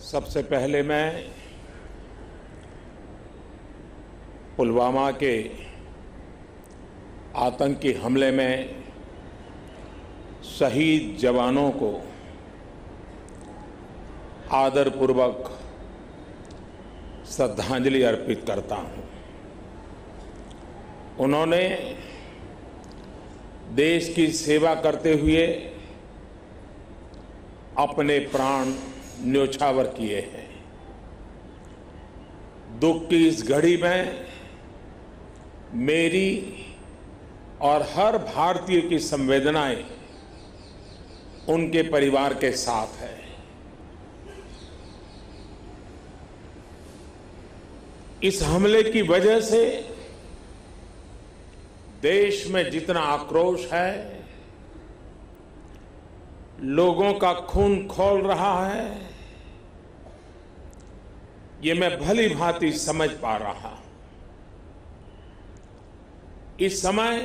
सबसे पहले मैं पुलवामा के आतंकी हमले में शहीद जवानों को आदरपूर्वक श्रद्धांजलि अर्पित करता हूं। उन्होंने देश की सेवा करते हुए अपने प्राण न्योछावर किए हैं। दुख की इस घड़ी में मेरी और हर भारतीय की संवेदनाएं उनके परिवार के साथ है। इस हमले की वजह से देश में जितना आक्रोश है, लोगों का खून खौल रहा है, ये मैं भली भांति समझ पा रहा हूं। इस समय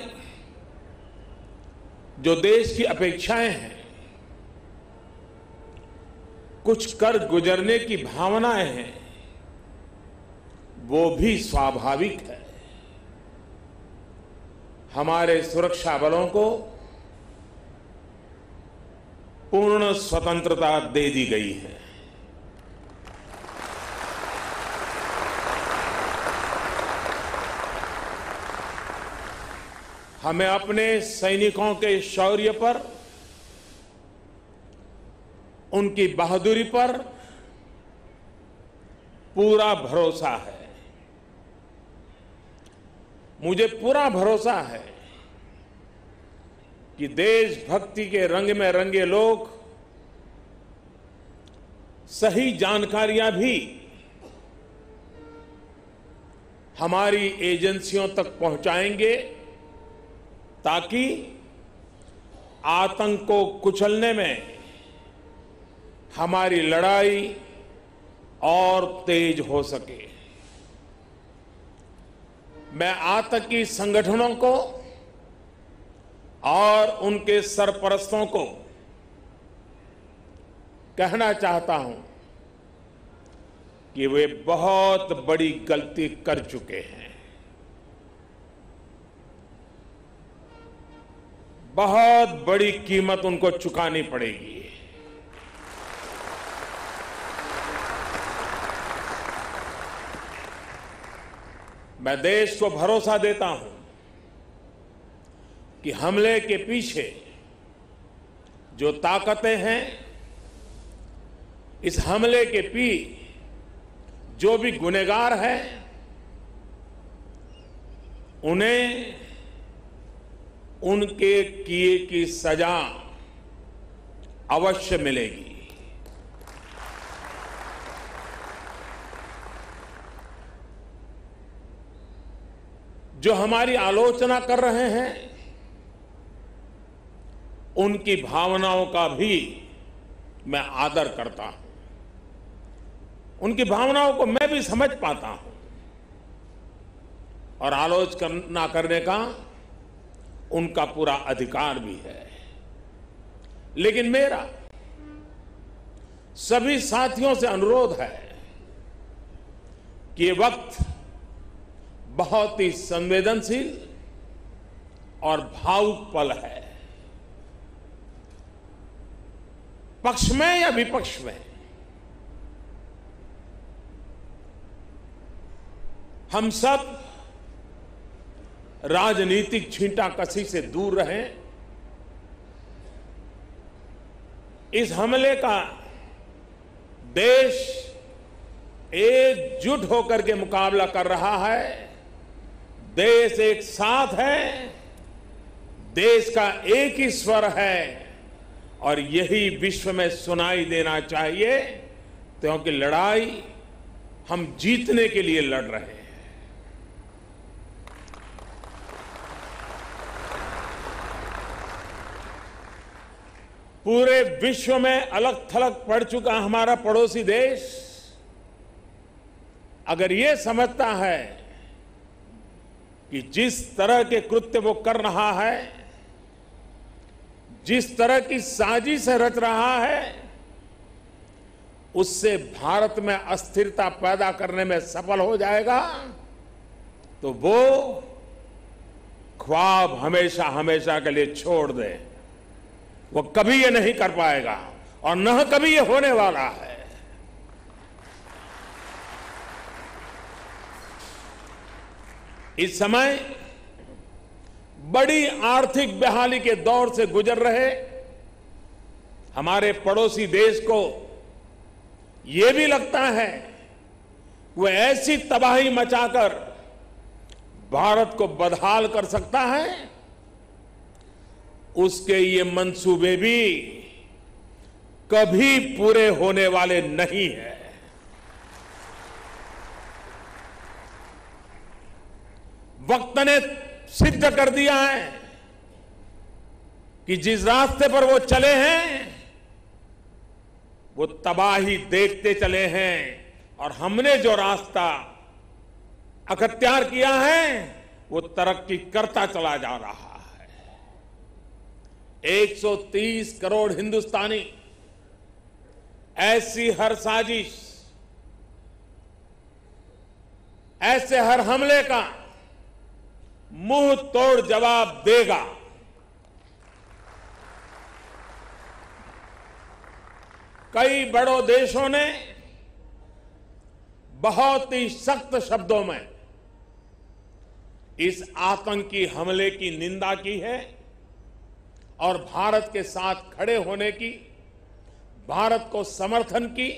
जो देश की अपेक्षाएं हैं, कुछ कर गुजरने की भावनाएं हैं, वो भी स्वाभाविक है। हमारे सुरक्षा बलों को पूर्ण स्वतंत्रता दे दी गई है। हमें अपने सैनिकों के शौर्य पर, उनकी बहादुरी पर पूरा भरोसा है। मुझे पूरा भरोसा है कि देशभक्ति के रंग में रंगे लोग सही जानकारियां भी हमारी एजेंसियों तक पहुंचाएंगे, ताकि आतंक को कुचलने में हमारी लड़ाई और तेज हो सके। मैं आतंकी संगठनों को और उनके सरपरस्तों को कहना चाहता हूं कि वे बहुत बड़ी गलती कर चुके हैं। बहुत बड़ी कीमत उनको चुकानी पड़ेगी। मैं देश को भरोसा देता हूं कि हमले के पीछे जो ताकतें हैं, इस हमले के जो भी गुनहगार हैं, उन्हें उनके किए की सजा अवश्य मिलेगी। जो हमारी आलोचना कर रहे हैं, उनकी भावनाओं का भी मैं आदर करता हूं। उनकी भावनाओं को मैं भी समझ पाता हूं और आलोचना करने का उनका पूरा अधिकार भी है। लेकिन मेरा सभी साथियों से अनुरोध है कि ये वक्त बहुत ही संवेदनशील और भावुक पल है। पक्ष में या विपक्ष में, हम सब राजनीतिक छींटाकशी से दूर रहें। इस हमले का देश एकजुट होकर के मुकाबला कर रहा है। देश एक साथ है, देश का एक ही स्वर है और यही विश्व में सुनाई देना चाहिए, क्योंकि लड़ाई हम जीतने के लिए लड़ रहे हैं। पूरे विश्व में अलग थलग पड़ चुका हमारा पड़ोसी देश अगर ये समझता है कि जिस तरह के कृत्य वो कर रहा है, जिस तरह की साजिश रच रहा है, उससे भारत में अस्थिरता पैदा करने में सफल हो जाएगा तो वो ख्वाब हमेशा हमेशा के लिए छोड़ दे। वो कभी ये नहीं कर पाएगा और न कभी ये होने वाला है। इस समय बड़ी आर्थिक बहाली के दौर से गुजर रहे हमारे पड़ोसी देश को यह भी लगता है वो ऐसी तबाही मचाकर भारत को बदहाल कर सकता है, उसके ये मंसूबे भी कभी पूरे होने वाले नहीं है। वक्त ने सिद्ध कर दिया है कि जिस रास्ते पर वो चले हैं वो तबाही देखते चले हैं और हमने जो रास्ता अख्तियार किया है वो तरक्की करता चला जा रहा है। 130 करोड़ हिंदुस्तानी ऐसी हर साजिश, ऐसे हर हमले का मुंह तोड़ जवाब देगा। कई बड़ों देशों ने बहुत ही सख्त शब्दों में इस आतंकी हमले की निंदा की है और भारत के साथ खड़े होने की, भारत को समर्थन की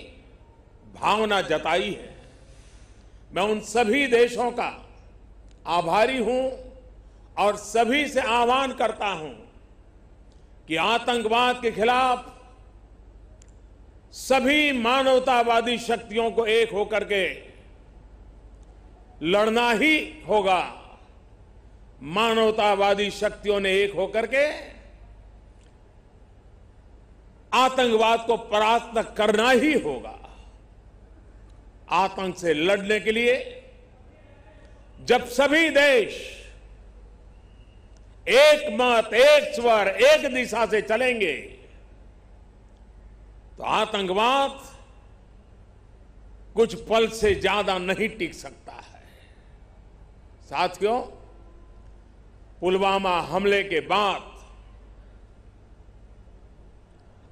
भावना जताई है। मैं उन सभी देशों का आभारी हूं और सभी से आह्वान करता हूं कि आतंकवाद के खिलाफ सभी मानवतावादी शक्तियों को एक होकर के लड़ना ही होगा। मानवतावादी शक्तियों ने एक होकर के आतंकवाद को परास्त करना ही होगा। आतंक से लड़ने के लिए जब सभी देश एक मत, एक स्वर, एक दिशा से चलेंगे तो आतंकवाद कुछ पल से ज्यादा नहीं टिक सकता है। साथियों, पुलवामा हमले के बाद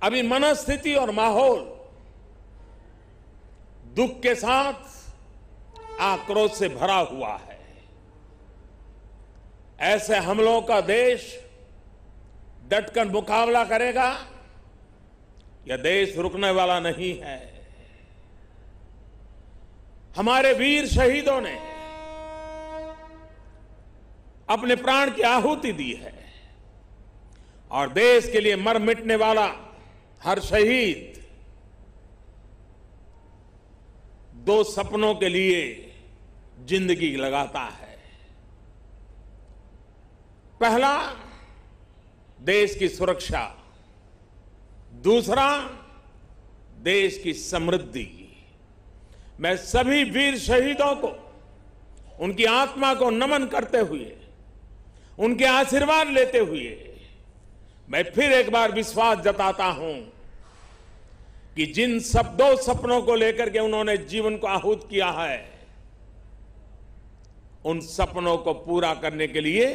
अभी मनस्थिति और माहौल दुख के साथ आक्रोश से भरा हुआ है। ऐसे हमलों का देश डटकर मुकाबला करेगा। यह देश रुकने वाला नहीं है। हमारे वीर शहीदों ने अपने प्राण की आहुति दी है और देश के लिए मर मिटने वाला हर शहीद दो सपनों के लिए जिंदगी लगाता है। पहला, देश की सुरक्षा, दूसरा, देश की समृद्धि। मैं सभी वीर शहीदों को उनकी आत्मा को नमन करते हुए, उनके आशीर्वाद लेते हुए मैं फिर एक बार विश्वास जताता हूं कि जिन दो सपनों को लेकर के उन्होंने जीवन को आहूत किया है, उन सपनों को पूरा करने के लिए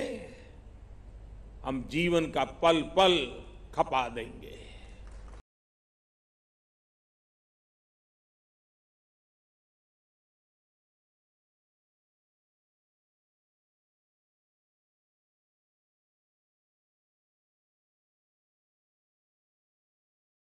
हम जीवन का पल पल खपा देंगे।